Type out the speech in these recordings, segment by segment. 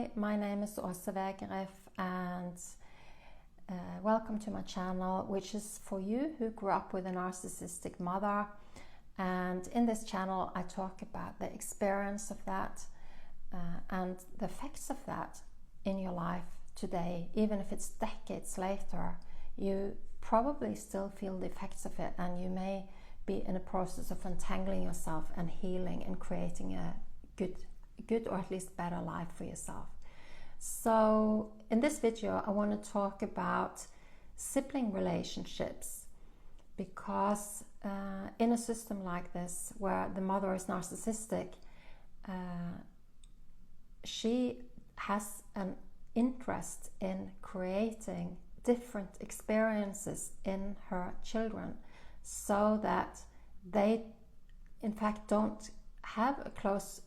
Hi, my name is Åse Wegerif and welcome to my channel, which is for you who grew up with a narcissistic mother. And in this channel I talk about the experience of that and the effects of that in your life today. Even if it's decades later, you probably still feel the effects of it, and you may be in a process of untangling yourself and healing and creating a good or at least better life for yourself. So in this video I want to talk about sibling relationships, because in a system like this where the mother is narcissistic, she has an interest in creating different experiences in her children so that they in fact don't have a close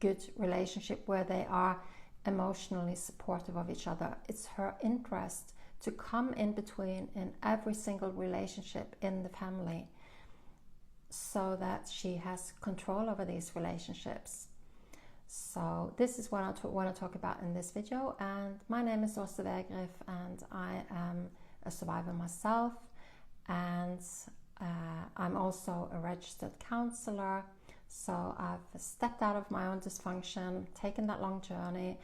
good relationship where they are emotionally supportive of each other. It's her interest to come in between in every single relationship in the family so that she has control over these relationships. So this is what I want to talk about in this video, and my name is Åse Wegerif and I am a survivor myself, and I'm also a registered counselor. So I've stepped out of my own dysfunction, taken that long journey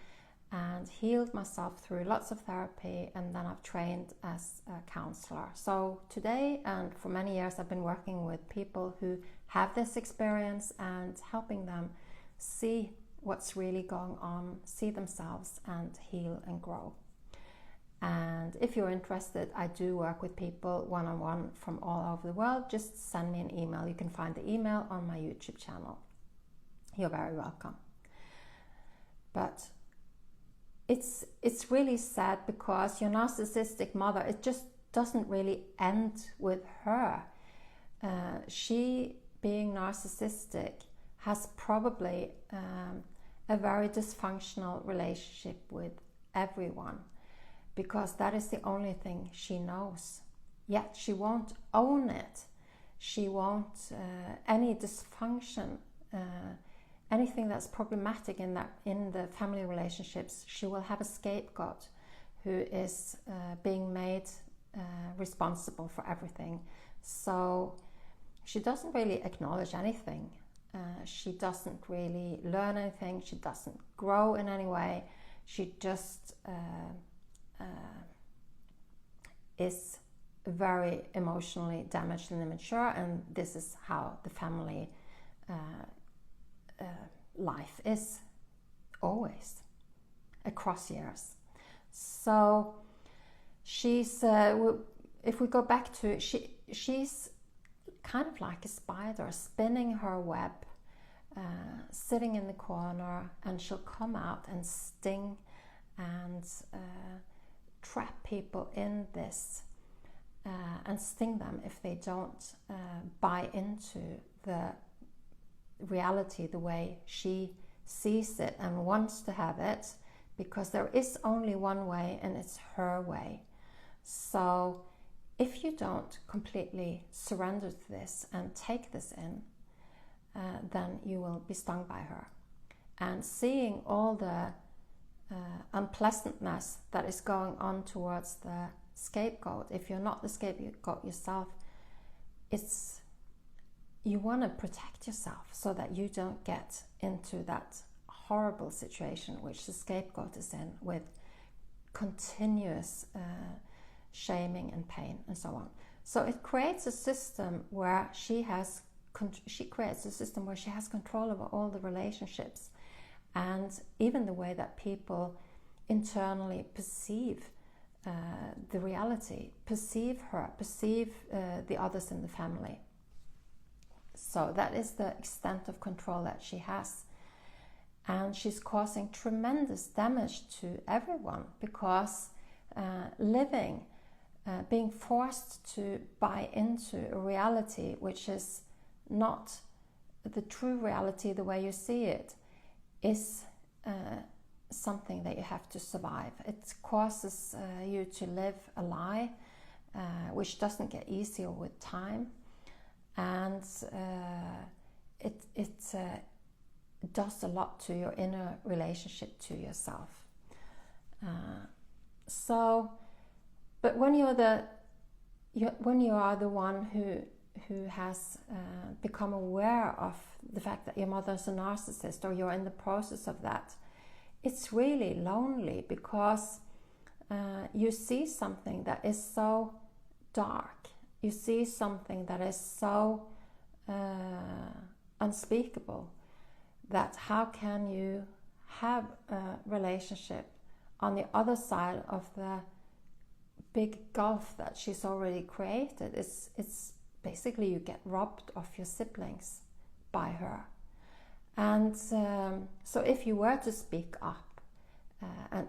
and healed myself through lots of therapy, and then I've trained as a counselor. So today and for many years I've been working with people who have this experience and helping them see what's really going on, see themselves and heal and grow. And if you're interested, I do work with people one-on-one from all over the world. Just send me an email. You can find the email on my YouTube channel. You're very welcome. But it's really sad, because your narcissistic mother, it just doesn't really end with her. She, being narcissistic, has probably a very dysfunctional relationship with everyone, because that is the only thing she knows. Yet she won't own it. She won't any dysfunction, anything that's problematic in the family relationships. She will have a scapegoat who is being made responsible for everything. So she doesn't really acknowledge anything. She doesn't really learn anything. She doesn't grow in any way. She just is very emotionally damaged and immature, and this is how the family life is always across years. So she's if we go back to she's kind of like a spider spinning her web, sitting in the corner, and she'll come out and sting and trap people in this and sting them if they don't buy into the reality the way she sees it and wants to have it, because there is only one way and it's her way. So if you don't completely surrender to this and take this in, then you will be stung by her. And seeing all the unpleasantness that is going on towards the scapegoat, if you're not the scapegoat yourself, you want to protect yourself so that you don't get into that horrible situation which the scapegoat is in, with continuous shaming and pain and so on. So it creates a system where she creates a system where she has control over all the relationships, and even the way that people internally perceive the reality, perceive her, perceive the others in the family. So that is the extent of control that she has. And she's causing tremendous damage to everyone, because being forced to buy into a reality which is not the true reality the way you see it is something that you have to survive. It causes you to live a lie, which doesn't get easier with time, and it does a lot to your inner relationship to yourself. But when you are the one who has become aware of the fact that your mother's a narcissist, or you're in the process of that, it's really lonely, because you see something that is so dark. You see something that is so unspeakable, that how can you have a relationship on the other side of the big gulf that she's already created? It's basically you get robbed of your siblings by her. And so if you were to speak up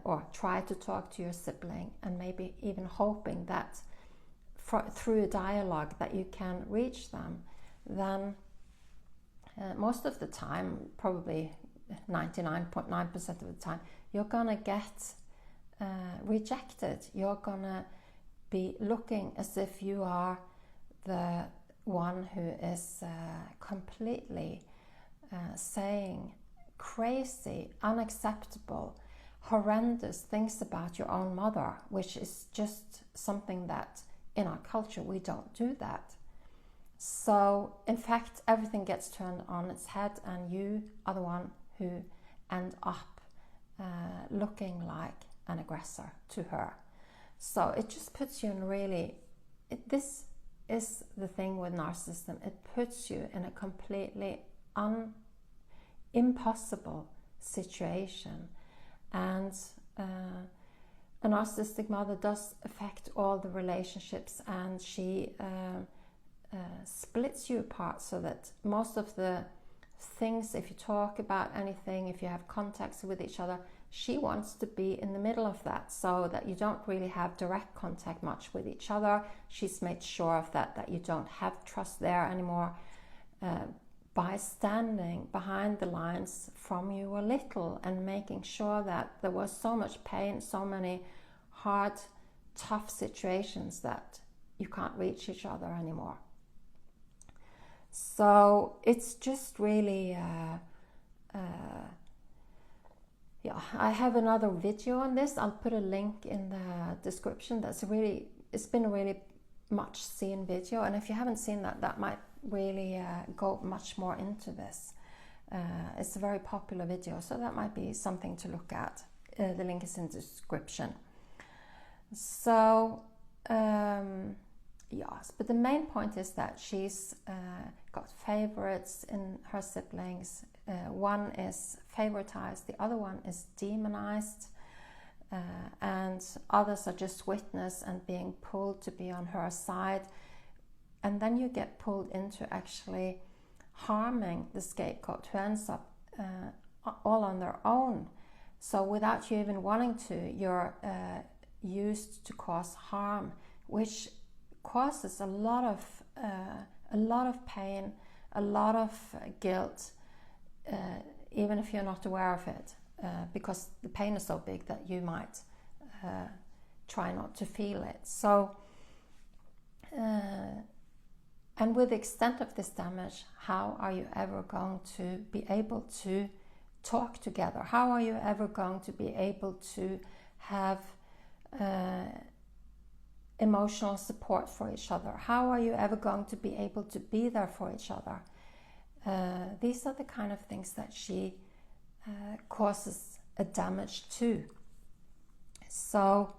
or try to talk to your sibling, and maybe even hoping that through a dialogue that you can reach them, then most of the time, probably 99.9% of the time, you're gonna get rejected. You're gonna be looking as if you are the one who is completely saying crazy, unacceptable, horrendous things about your own mother, which is just something that in our culture we don't do that. So in fact, everything gets turned on its head, and you are the one who end up looking like an aggressor to her. So it just puts you in really, this is the thing with narcissism, it puts you in a completely impossible situation. And a narcissistic mother does affect all the relationships, and she splits you apart, so that most of the things, if you talk about anything, if you have contacts with each other, she wants to be in the middle of that, so that you don't really have direct contact much with each other. She's made sure of that you don't have trust there anymore, by standing behind the lines from you were little, and making sure that there was so much pain, so many hard, tough situations that you can't reach each other anymore. So it's just really, I have another video on this. I'll put a link in the description. It's been a really much seen video, and if you haven't seen that might really go much more into this. It's a very popular video, so that might be something to look at. The link is in the description. So yes, but the main point is that she's got favorites in her siblings. One is favoritized, the other one is demonized, and others are just witness and being pulled to be on her side. And then you get pulled into actually harming the scapegoat, who ends up all on their own. So without you even wanting to, you're used to cause harm, which causes a lot of pain, a lot of guilt, even if you're not aware of it, because the pain is so big that you might try not to feel it. So, and with the extent of this damage, how are you ever going to be able to talk together? How are you ever going to be able to have emotional support for each other? How are you ever going to be able to be there for each other? These are the kind of things that she causes a damage to. So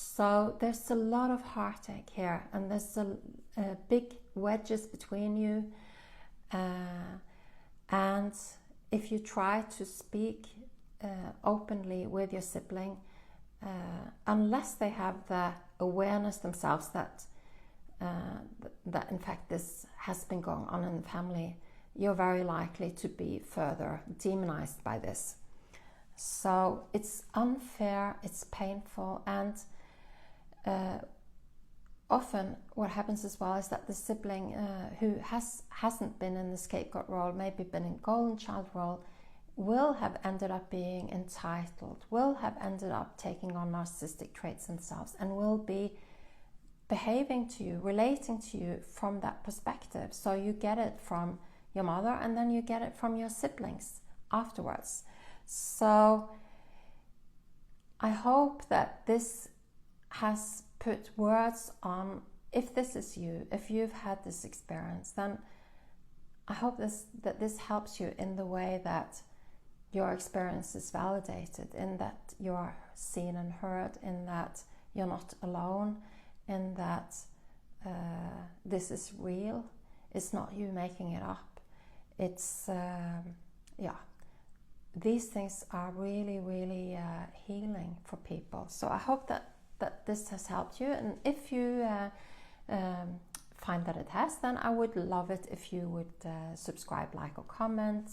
so there's a lot of heartache here, and there's a big wedges between you, and if you try to speak openly with your sibling, unless they have the awareness themselves that in fact this has been going on in the family, you're very likely to be further demonized by this. So it's unfair, it's painful, and often what happens as well is that the sibling who hasn't been in the scapegoat role, maybe been in golden child role, will have ended up being entitled, will have ended up taking on narcissistic traits themselves, and will be behaving to you, relating to you from that perspective. So you get it from your mother, and then you get it from your siblings afterwards. So I hope that this has put words on, if this is you, if you've had this experience, then I hope that this helps you in the way that your experience is validated, in that you are seen and heard, in that you're not alone, in that this is real. It's not you making it up. It's, these things are really, really healing for people. So I hope that this has helped you. And if you find that it has, then I would love it if you would subscribe, like, or comment.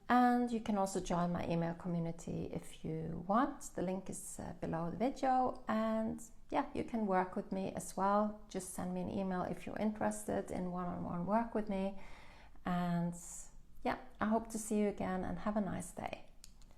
And you can also join my email community if you want. The link is below the video. And yeah, you can work with me as well. Just send me an email if you're interested in one-on-one work with me. And yeah, I hope to see you again, and have a nice day.